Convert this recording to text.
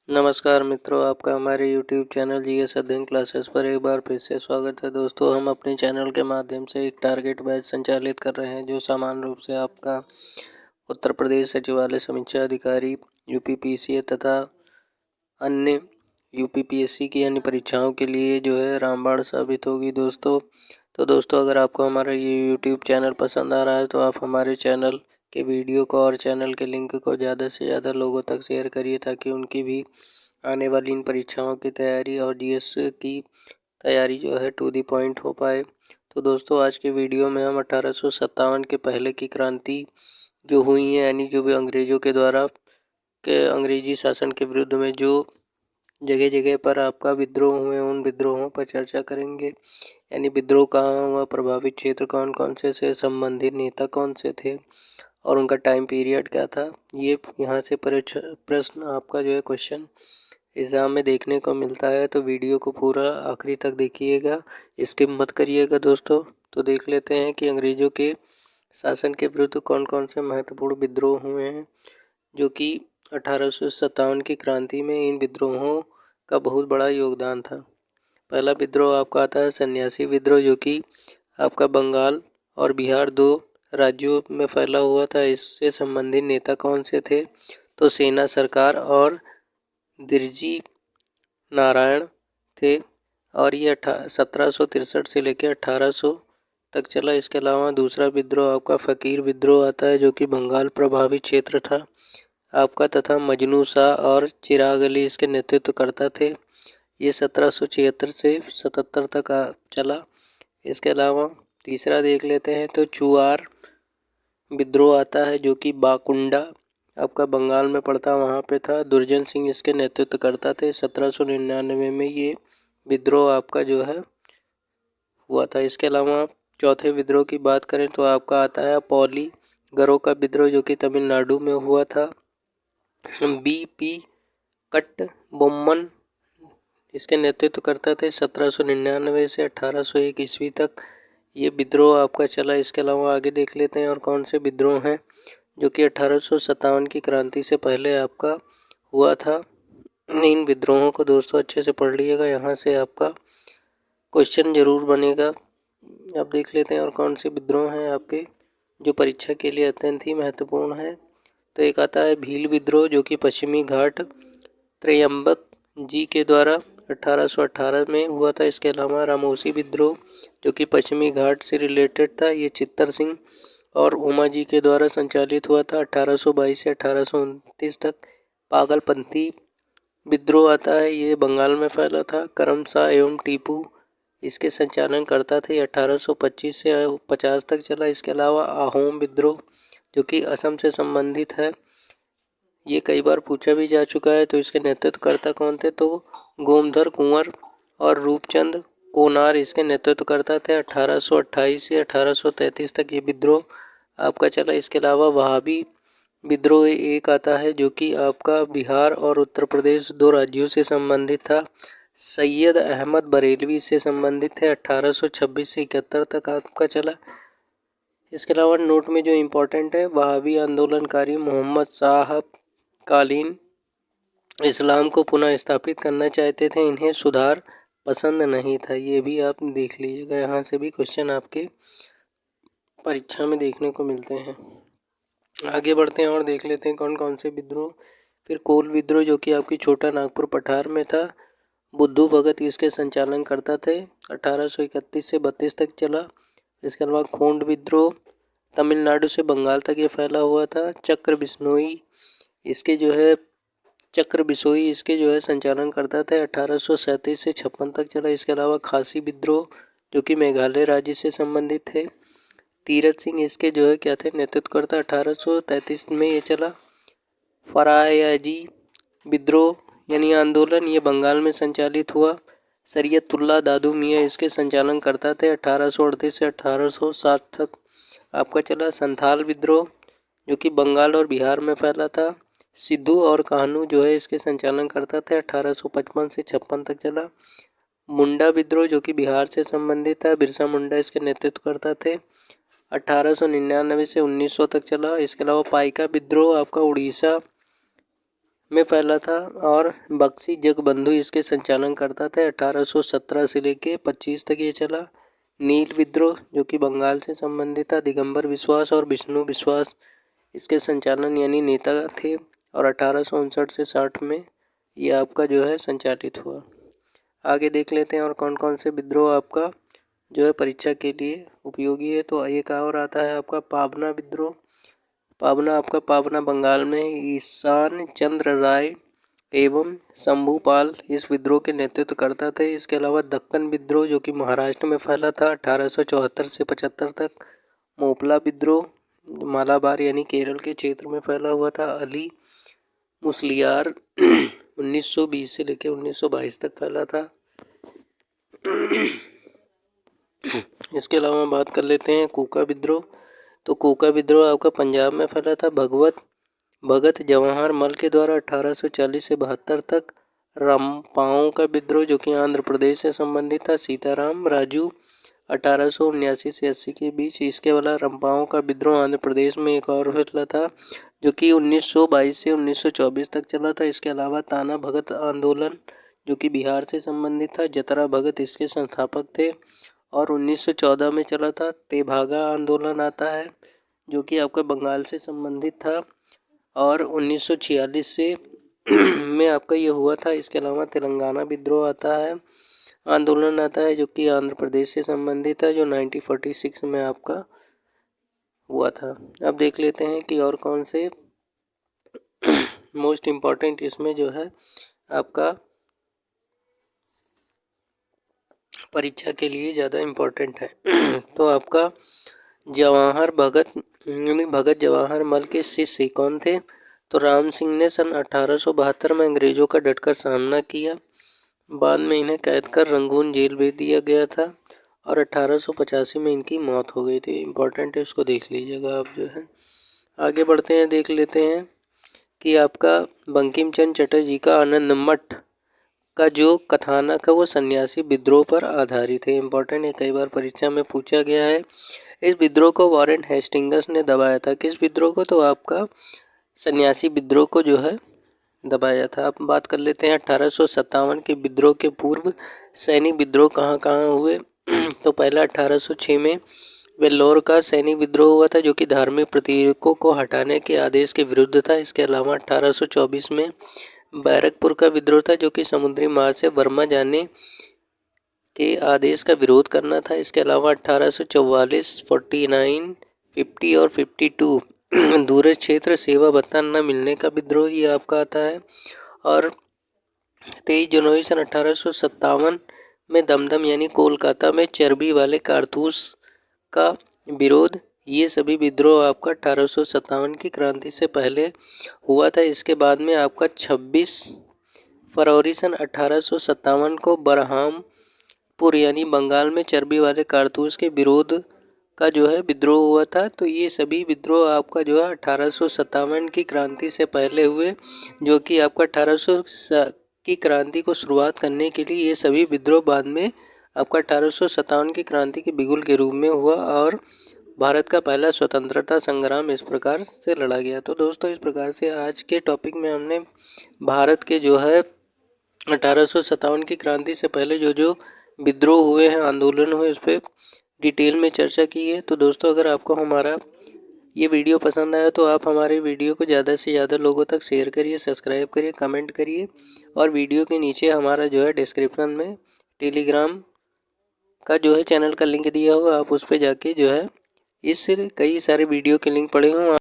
नमस्कार मित्रों, आपका हमारे YouTube चैनल जीएस अध्ययन क्लासेस पर एक बार फिर से स्वागत है। दोस्तों, हम अपने चैनल के माध्यम से एक टारगेट बैच संचालित कर रहे हैं जो सामान्य रूप से आपका उत्तर प्रदेश सचिवालय समीक्षा अधिकारी यूपीपीसीए तथा अन्य यूपीपीएससी की अन्य परीक्षाओं के लिए जो है रामबाण साबित होगी। दोस्तों अगर आपको हमारा ये YouTube चैनल पसंद आ रहा है तो आप हमारे चैनल के वीडियो को और चैनल के लिंक को ज़्यादा से ज़्यादा लोगों तक शेयर करिए ताकि उनकी भी आने वाली इन परीक्षाओं की तैयारी और जीएस की तैयारी जो है टू दी पॉइंट हो पाए। तो दोस्तों, आज के वीडियो में हम 1857 के पहले की क्रांति जो हुई है, यानी जो भी अंग्रेज़ों के द्वारा के अंग्रेजी शासन के विरुद्ध में जो जगह जगह पर आपका विद्रोह हुए, उन विद्रोहों पर चर्चा करेंगे। यानी विद्रोह कहाँ हुआ, प्रभावित क्षेत्र कौन कौन से संबंधित नेता कौन से थे और उनका टाइम पीरियड क्या था। ये यहाँ से प्रश्न आपका जो है क्वेश्चन एग्ज़ाम में देखने को मिलता है। तो वीडियो को पूरा आखिरी तक देखिएगा, स्किप मत करिएगा दोस्तों। तो देख लेते हैं कि अंग्रेज़ों के शासन के विरुद्ध कौन कौन से महत्वपूर्ण विद्रोह हुए हैं जो कि 1857 की क्रांति में इन विद्रोहों का बहुत बड़ा योगदान था। पहला विद्रोह आपका आता है सन्यासी विद्रोह, जो कि आपका बंगाल और बिहार दो राज्यों में फैला हुआ था। इससे संबंधित नेता कौन से थे, तो सेना सरकार और दिरजी नारायण थे और ये 1763 से लेकर 1800 तक चला। इसके अलावा दूसरा विद्रोह आपका फ़कीर विद्रोह आता है जो कि बंगाल प्रभावित क्षेत्र था आपका, तथा मजनू शाह और चिराग अली इसके नेतृत्व करता थे। ये 1776 से 77 तक चला। इसके अलावा तीसरा देख लेते हैं तो चुआर विद्रोह आता है जो कि बाकुंडा आपका बंगाल में पड़ता, वहाँ पे था। दुर्जन सिंह इसके नेतृत्व करता थे। 1799 में ये विद्रोह आपका जो है हुआ था। इसके अलावा चौथे विद्रोह की बात करें तो आपका आता है पौली गरो का विद्रोह जो कि तमिलनाडु में हुआ था। बी.पी. कट्टबोम्मन इसके नेतृत्व करता थे। 1799 से 1801 ईस्वी तक ये विद्रोह आपका चला। इसके अलावा आगे देख लेते हैं और कौन से विद्रोह हैं जो कि 1857 की क्रांति से पहले आपका हुआ था। इन विद्रोहों को दोस्तों अच्छे से पढ़ लीजिएगा, यहाँ से आपका क्वेश्चन जरूर बनेगा। अब देख लेते हैं और कौन से विद्रोह हैं आपके जो परीक्षा के लिए अत्यंत ही महत्वपूर्ण है। तो एक आता है भील विद्रोह जो कि पश्चिमी घाट त्रयंबक जी के द्वारा 1818 में हुआ था। इसके अलावा रामोसी विद्रोह जो कि पश्चिमी घाट से रिलेटेड था, ये चित्तर सिंह और उमा जी के द्वारा संचालित हुआ था 1822 से 1829 तक। पागलपंथी विद्रोह आता है, ये बंगाल में फैला था। करमशाह एवं टीपू इसके संचालन करता थे। 1825 से 50 तक चला। इसके अलावा अहोम विद्रोह जो कि असम से संबंधित है, ये कई बार पूछा भी जा चुका है। तो इसके नेतृत्वकर्ता कौन थे, तो गोमधर कुंवर और रूपचंद कोनार इसके नेतृत्व करता थे। 1828 से 1833 तक ये विद्रोह आपका चला। इसके अलावा वहाबी विद्रोह एक आता है जो कि आपका बिहार और उत्तर प्रदेश दो राज्यों से संबंधित था। सैयद अहमद बरेलवी से संबंधित है। 1826 से 71 तक आपका चला। इसके अलावा नोट में जो इम्पोर्टेंट है, वहाबी आंदोलनकारी मोहम्मद साहब कालीन इस्लाम को पुनः स्थापित करना चाहते थे, इन्हें सुधार पसंद नहीं था। ये भी आप देख लीजिएगा, यहाँ से भी क्वेश्चन आपके परीक्षा में देखने को मिलते हैं। आगे बढ़ते हैं और देख लेते हैं कौन कौन से विद्रोह। फिर कोल विद्रोह जो कि आपकी छोटा नागपुर पठार में था। बुद्धू भगत इसके संचालन करता थे। 1831 से 32 तक चला। इसके अलावा खोंड विद्रोह तमिलनाडु से बंगाल तक ये फैला हुआ था। चक्र बिसोई इसके जो है संचालन करता था। 1837 से 56 तक चला। इसके अलावा खासी विद्रोह जो कि मेघालय राज्य से संबंधित थे। तीरथ सिंह इसके जो है क्या थे, नेतृत्व करता। 1833 में ये चला। फरायाजी विद्रोह यानी आंदोलन, ये बंगाल में संचालित हुआ। सरियतुल्ला दादू मियाँ इसके संचालन करता थे। 1838 से 1860 तक आपका चला। संथाल विद्रोह जो कि बंगाल और बिहार में फैला था। सिद्धू और कान्हू जो है इसके संचालन करता था। 1855 से 56 तक चला। मुंडा विद्रोह जो कि बिहार से संबंधित था, बिरसा मुंडा इसके नेतृत्व करता थे। 1899 से 1900 तक चला। इसके अलावा पाइका विद्रोह आपका उड़ीसा में फैला था और बख्शी जगबंधु इसके संचालन करता था। 1817 से लेके 25 तक ये चला। नील विद्रोह जो कि बंगाल से संबंधित था। दिगंबर विश्वास और विष्णु विश्वास इसके संचालन यानी नेता थे और 1859 से 60 में ये आपका जो है संचालित हुआ। आगे देख लेते हैं और कौन कौन से विद्रोह आपका जो है परीक्षा के लिए उपयोगी है। तो एक और आता है आपका पाबना विद्रोह। पाबना आपका पाबना बंगाल में ईशान चंद्र राय एवं शंभूपाल इस विद्रोह के नेतृत्व करता थे। इसके अलावा दक्कन विद्रोह जो कि महाराष्ट्र में फैला था 1874 से 75 तक। मोपला विद्रोह मालाबार यानी केरल के क्षेत्र में फैला हुआ था। अली मुसलियार 1920 से लेकर 1922 तक फैला था। इसके अलावा बात कर लेते हैं कूका विद्रोह। तो कूका विद्रोह आपका पंजाब में फैला था। भगत जवाहर मल के द्वारा 1840 से 72 तक। रंपाओं का विद्रोह जो कि आंध्र प्रदेश से संबंधित था। सीताराम राजू 1879 से 80 के बीच। इसके अलावा रंपाओं का विद्रोह आंध्र प्रदेश में एक और फैला था जो कि 1922 से 1924 तक चला था। इसके अलावा ताना भगत आंदोलन जो कि बिहार से संबंधित था। जतरा भगत इसके संस्थापक थे और 1914 में चला था। तेभागा आंदोलन आता है जो कि आपका बंगाल से संबंधित था और 1946 से में आपका ये हुआ था। इसके अलावा तेलंगाना विद्रोह आता है, आंदोलन आता है जो कि आंध्र प्रदेश से संबंधित है जो 1946 में आपका हुआ था। अब देख लेते हैं कि और कौन से मोस्ट इम्पॉर्टेंट इसमें जो है आपका परीक्षा के लिए ज़्यादा इम्पोर्टेंट है। तो आपका भगत जवाहर मल के शिष्य कौन थे? तो राम सिंह ने सन 1872 में अंग्रेज़ों का डटकर सामना किया। बाद में इन्हें कैद कर रंगून जेल भेज दिया गया था और 1885 में इनकी मौत हो गई थी। इम्पोर्टेंट है, इसको देख लीजिएगा आप जो है। आगे बढ़ते हैं, देख लेते हैं कि आपका बंकिम चंद्र चटर्जी का आनंद मठ का जो कथानक है वो सन्यासी विद्रोह पर आधारित है। इम्पोर्टेंट है, कई बार परीक्षा में पूछा गया है। इस विद्रोह को वॉरेन हेस्टिंग्स ने दबाया था। किस विद्रोह को? तो आपका सन्यासी विद्रोह को जो है दबाया था। अब बात कर लेते हैं 1857 के विद्रोह के पूर्व सैनिक विद्रोह कहाँ कहाँ हुए। तो पहला 1806 में वेल्लोर का सैनिक विद्रोह हुआ था जो कि धार्मिक प्रतीकों को हटाने के आदेश के विरुद्ध था। इसके अलावा 1824 में बैरकपुर का विद्रोह था जो कि समुद्री मार्ग से बर्मा जाने के आदेश का विरोध करना था। इसके अलावा 1844, 49, 50 और 52 दूरस्थ क्षेत्र सेवा भत्ता न मिलने का विद्रोह ये आपका आता है। और 23 जनवरी सन 1857 में दमदम यानी कोलकाता में चर्बी वाले कारतूस का विरोध, ये सभी विद्रोह आपका 1857 की क्रांति से पहले हुआ था। इसके बाद में आपका 26 फरवरी सन 1857 को बरहामपुर यानी बंगाल में चर्बी वाले कारतूस के विरोध का जो है विद्रोह हुआ था। तो ये सभी विद्रोह आपका जो है 1857 की क्रांति से पहले हुए, जो कि आपका 1800 की क्रांति को शुरुआत करने के लिए ये सभी विद्रोह बाद में आपका 1857 की क्रांति के बिगुल के रूप में हुआ और भारत का पहला स्वतंत्रता संग्राम इस प्रकार से लड़ा गया। तो दोस्तों, इस प्रकार से आज के टॉपिक में हमने भारत के जो है 1857 की क्रांति से पहले जो जो विद्रोह हुए हैं, आंदोलन हुए, उस पर डिटेल में चर्चा की है। तो दोस्तों, अगर आपको हमारा ये वीडियो पसंद आया तो आप हमारे वीडियो को ज़्यादा से ज़्यादा लोगों तक शेयर करिए, सब्सक्राइब करिए, कमेंट करिए और वीडियो के नीचे हमारा जो है डिस्क्रिप्शन में टेलीग्राम का जो है चैनल का लिंक दिया हुआ, आप उस पर जाके जो है इस कई सारे वीडियो के लिंक पड़े हुए